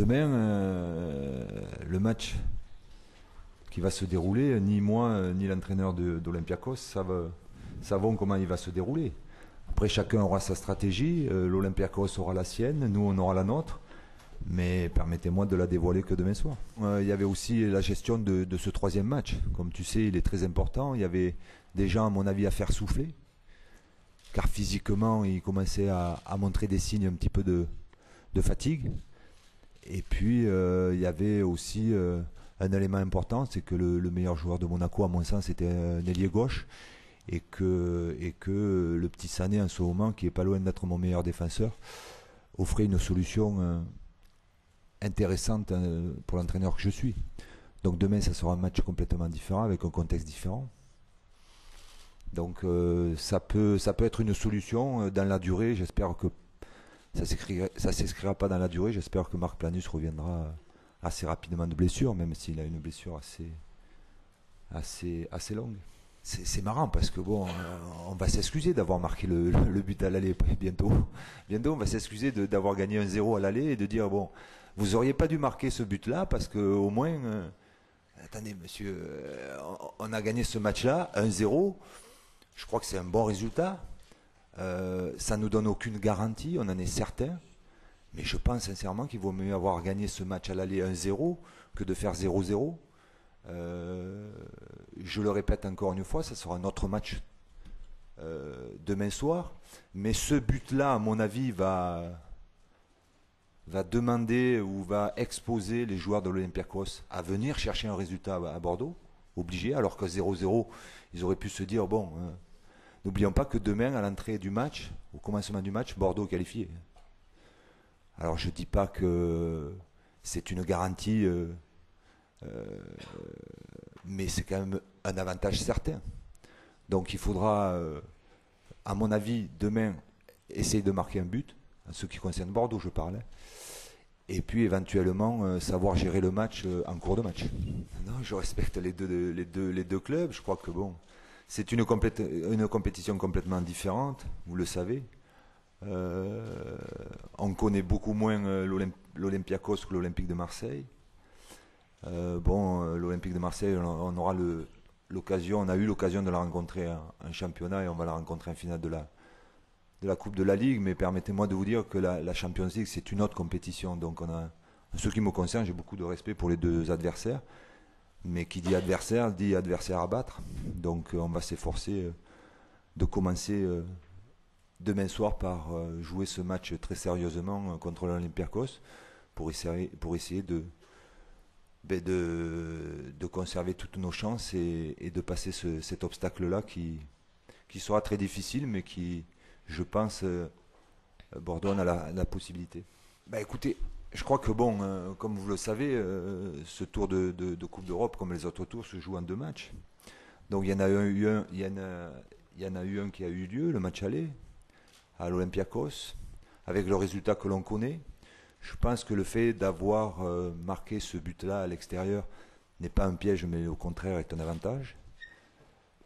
Demain, le match qui va se dérouler, ni moi ni l'entraîneur d'Olympiakos savons comment il va se dérouler. Après, chacun aura sa stratégie, l'Olympiakos aura la sienne, nous on aura la nôtre, mais permettez-moi de la dévoiler que demain soir. Il y avait aussi la gestion de ce troisième match. Comme tu sais, il est très important. Il y avait des gens, à mon avis, à faire souffler, car physiquement, il commençait à montrer des signes un petit peu de fatigue. Et puis, il y avait aussi un élément important, c'est que le meilleur joueur de Monaco, à mon sens, était un ailier gauche, et que le petit Sané, en ce moment, qui est pas loin d'être mon meilleur défenseur, offrait une solution intéressante pour l'entraîneur que je suis. Donc demain, ça sera un match complètement différent, avec un contexte différent. Donc ça peut être une solution dans la durée. J'espère que ça s'inscrira pas dans la durée. J'espère que Marc Planus reviendra assez rapidement de blessure, même s'il a une blessure assez longue. C'est marrant parce que bon, on va s'excuser d'avoir marqué le but à l'aller bientôt. Bientôt, on va s'excuser d'avoir gagné 1-0 à l'aller et de dire bon, vous auriez pas dû marquer ce but-là parce que au moins, attendez monsieur, on a gagné ce match-là 1-0. Je crois que c'est un bon résultat. Ça nous donne aucune garantie, on en est certain. Mais je pense sincèrement qu'il vaut mieux avoir gagné ce match à l'aller 1-0 que de faire 0-0. Je le répète encore une fois, ça sera un autre match demain soir. Mais ce but-là, à mon avis, va demander ou va exposer les joueurs de l'Olympiakos à venir chercher un résultat à Bordeaux, obligé, alors que 0-0, ils auraient pu se dire, bon, n'oublions pas que demain, à l'entrée du match, au commencement du match, Bordeaux est qualifié. Alors je ne dis pas que c'est une garantie, mais c'est quand même un avantage certain. Donc il faudra, à mon avis, demain, essayer de marquer un but, en ce qui concerne Bordeaux, je parle, et puis éventuellement savoir gérer le match en cours de match. Non, je respecte les deux clubs. Je crois que bon, c'est une compétition complètement différente, vous le savez. On connaît beaucoup moins l'Olympiakos que l'Olympique de Marseille. L'Olympique de Marseille, on aura l'occasion, on a eu l'occasion de la rencontrer en championnat et on va la rencontrer en finale de la Coupe de la Ligue. Mais permettez-moi de vous dire que la Champions League, c'est une autre compétition. Donc, en ce qui me concerne, j'ai beaucoup de respect pour les deux adversaires. Mais qui dit adversaire à battre. Donc, on va s'efforcer de commencer demain soir par jouer ce match très sérieusement contre l'Olympiakos pour essayer de conserver toutes nos chances et de passer cet obstacle-là qui sera très difficile, mais qui, je pense, Bordeaux en a la possibilité. Écoutez, je crois que bon, comme vous le savez, ce tour de Coupe d'Europe, comme les autres tours, se joue en deux matchs. Donc il y en a eu un qui a eu lieu, le match aller, à l'Olympiakos, avec le résultat que l'on connaît. Je pense que le fait d'avoir marqué ce but-là à l'extérieur n'est pas un piège, mais au contraire est un avantage.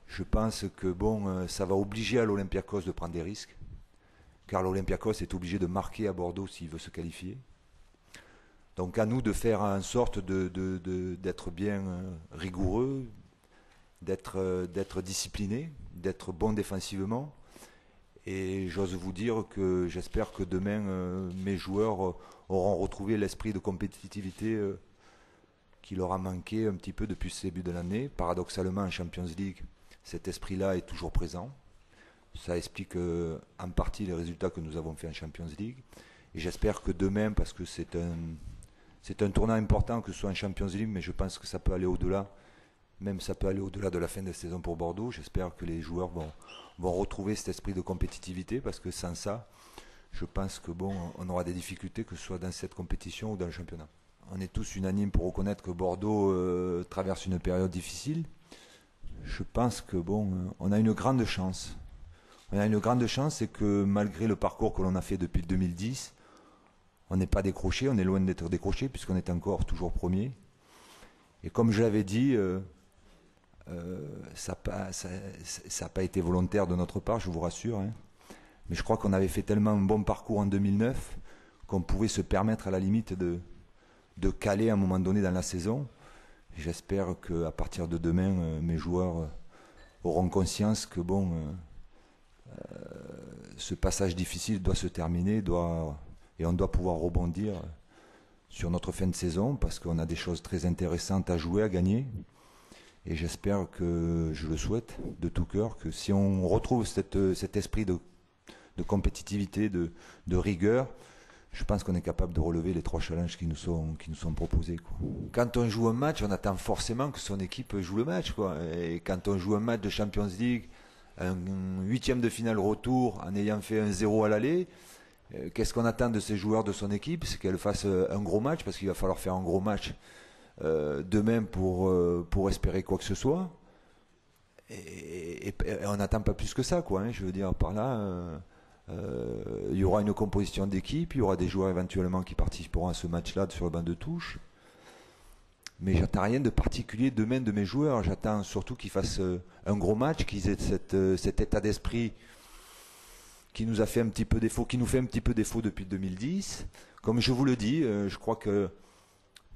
Je pense que bon, ça va obliger à l'Olympiakos de prendre des risques, car l'Olympiakos est obligé de marquer à Bordeaux s'il veut se qualifier. Donc à nous de faire en sorte d'être bien rigoureux, d'être discipliné, d'être bon défensivement. Et j'ose vous dire que j'espère que demain, mes joueurs auront retrouvé l'esprit de compétitivité qui leur a manqué un petit peu depuis ce début de l'année. Paradoxalement, en Champions League, cet esprit-là est toujours présent. Ça explique en partie les résultats que nous avons fait en Champions League. Et j'espère que demain, parce que c'est un tournant important, que ce soit en Champions League, mais je pense que ça peut aller au-delà. Même ça peut aller au-delà de la fin de la saison pour Bordeaux. J'espère que les joueurs vont retrouver cet esprit de compétitivité, parce que sans ça, je pense que bon, on aura des difficultés, que ce soit dans cette compétition ou dans le championnat. On est tous unanimes pour reconnaître que Bordeaux traverse une période difficile. Je pense que bon, on a une grande chance. On a une grande chance, c'est que malgré le parcours que l'on a fait depuis 2010, on n'est pas décroché, on est loin d'être décroché, puisqu'on est encore toujours premier. Et comme je l'avais dit, ça n'a pas été volontaire de notre part, je vous rassure. Hein. Mais je crois qu'on avait fait tellement un bon parcours en 2009 qu'on pouvait se permettre à la limite caler à un moment donné dans la saison. J'espère qu'à partir de demain, mes joueurs auront conscience que ce passage difficile doit se terminer, et on doit pouvoir rebondir sur notre fin de saison parce qu'on a des choses très intéressantes à jouer, à gagner. Et j'espère que, je le souhaite de tout cœur, que si on retrouve cet esprit de compétitivité, de rigueur, je pense qu'on est capable de relever les 3 challenges qui nous sont proposés, quoi. Quand on joue un match, on attend forcément que son équipe joue le match, quoi. Et quand on joue un match de Champions League, un 8e de finale retour, en ayant fait un 0 à l'aller, qu'est-ce qu'on attend de ces joueurs de son équipe? C'est qu'elle fasse un gros match, parce qu'il va falloir faire un gros match demain pour espérer quoi que ce soit. Et on n'attend pas plus que ça, quoi, hein. Je veux dire, par là... il y aura une composition d'équipe, il y aura des joueurs éventuellement qui participeront à ce match-là sur le banc de touche. Mais j'attends rien de particulier demain de mes joueurs. J'attends surtout qu'ils fassent un gros match, qu'ils aient cet état d'esprit qui nous a fait un petit peu défaut, qui nous fait un petit peu défaut depuis 2010. Comme je vous le dis, je crois que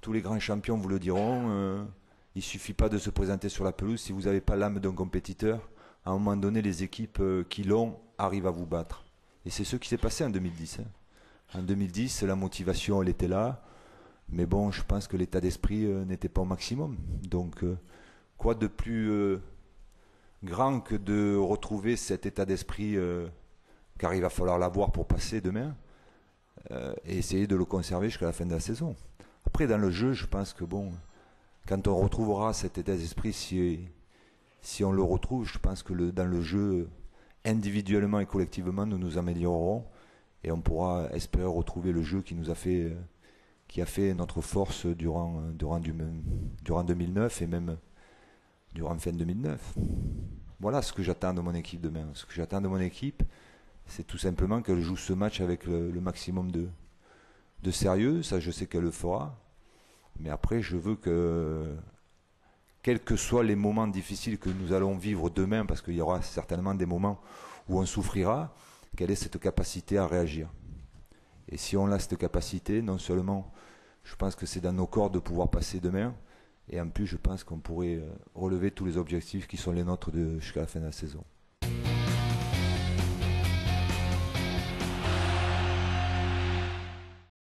tous les grands champions vous le diront. Il suffit pas de se présenter sur la pelouse si vous n'avez pas l'âme d'un compétiteur. À un moment donné, les équipes qui l'ont arrivent à vous battre. Et c'est ce qui s'est passé en 2010. En 2010, la motivation, elle était là. Mais bon, je pense que l'état d'esprit n'était pas au maximum. Donc, quoi de plus grand que de retrouver cet état d'esprit, car il va falloir l'avoir pour passer demain, et essayer de le conserver jusqu'à la fin de la saison. Après, dans le jeu, je pense que quand on retrouvera cet état d'esprit, si on le retrouve, je pense que dans le jeu, individuellement et collectivement, nous nous améliorerons et on pourra espérer retrouver le jeu qui a fait notre force durant 2009 et même durant fin 2009. Voilà ce que j'attends de mon équipe demain. Ce que j'attends de mon équipe, c'est tout simplement qu'elle joue ce match avec le maximum de sérieux. Ça, je sais qu'elle le fera. Mais après, je veux que, quels que soient les moments difficiles que nous allons vivre demain, parce qu'il y aura certainement des moments où on souffrira, quelle est cette capacité à réagir. Et si on a cette capacité, non seulement je pense que c'est dans nos corps de pouvoir passer demain, et en plus je pense qu'on pourrait relever tous les objectifs qui sont les nôtres jusqu'à la fin de la saison.